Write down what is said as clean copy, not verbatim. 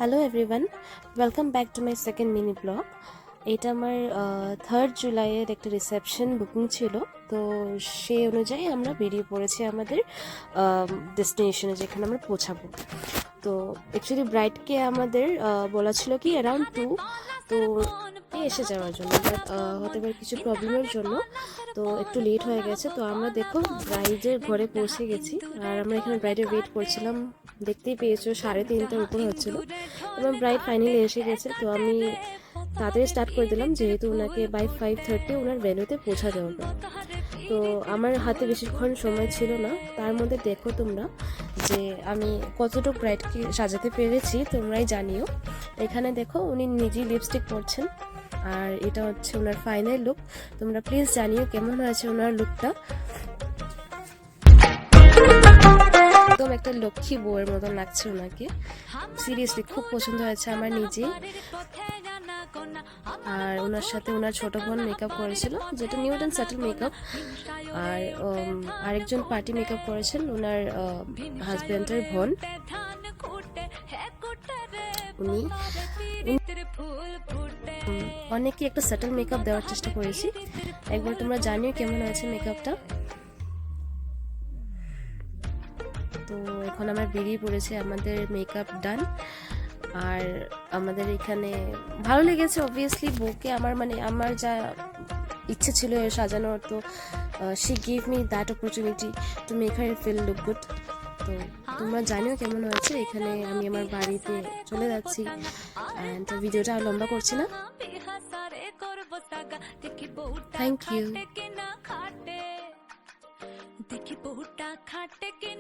Hello everyone, welcome back to my second mini blog. এটা আমার 3rd জুলাইয়ের একটা রিসেপশন বুকিং ছিল। তো সেই অনুযায়ী আমরা বেরিয়ে পড়েছি আমাদের ডেস্টিনেশনে, যেখানে আমরা পৌঁছাবো। তো অ্যাকচুয়ালি ব্রাইডকে আমাদের বলা ছিল কি অ্যারাউন্ড 2 তো এসে যাওয়ার জন্য, বাট হতে পারে কিছু প্রবলেমের জন্য তো একটু লেট হয়ে গেছে। তো আমরা দেখো ব্রাইডের ঘরে পৌঁছে গেছি, আর আমরা এখানে ব্রাইডের ওয়েট করছিলাম। দেখতেই পেয়েছো 3:30টার উপর হচ্ছিল, এবং ব্রাইড ফাইনালি এসে গেছে। তো আমি তাড়াতাড়ি স্টার্ট করে দিলাম, যেহেতু ওনাকে বাই 5:30 ওনার ভেন্যুতে পৌঁছাতে হবে। তো আমার হাতে বেশিক্ষণ সময় ছিল না, তার মধ্যে দেখো তোমরা যে আমি কতটুকু ব্রাইডকে সাজাতে পেরেছি, তোমরাই জানিও। এখানে দেখো উনি নিজেই লিপস্টিক পরছেন, আর এটা হচ্ছে ওনার ফাইনাল লুক। তোমরা প্লিজ জানিও কেমন হয়েছে ওনার লুকটা। একদম একটা লক্ষ্মী বউয়ের মতন লাগছে ওনাকে, সিরিয়াসলি খুব পছন্দ হয়েছে আমার নিজে। আর ওনার সাথে ওনার ছোট বোন মেকআপ করেছিল, যেটা নিউড অ্যান্ড সেটেল মেকআপ। আর আরেকজন পার্টি মেকআপ করেছেন ওনার হাজব্যান্ডের বোন। উনি অনেকে একটা সেটেল মেকআপ দেওয়ার চেষ্টা করেছি। একবার তোমরা জানিও কেমন হয়েছে মেকআপটা। তো এখন আমরা বেরিয়ে পড়েছি, আমাদের মেকআপ ডান। আর আমাদের এখানে ভালো লেগেছে অবভিয়াসলি বউকে, আমার যা ইচ্ছে ছিল সাজানোর, তো she give me that opportunity to make her feel look good. তো তোমরা জানিও কেমন হয়েছে। এখানে আমি আমার বাড়িতে চলে যাচ্ছি, অ্যান্ড ভিডিওটা আর লম্বা করছি না। Thank you.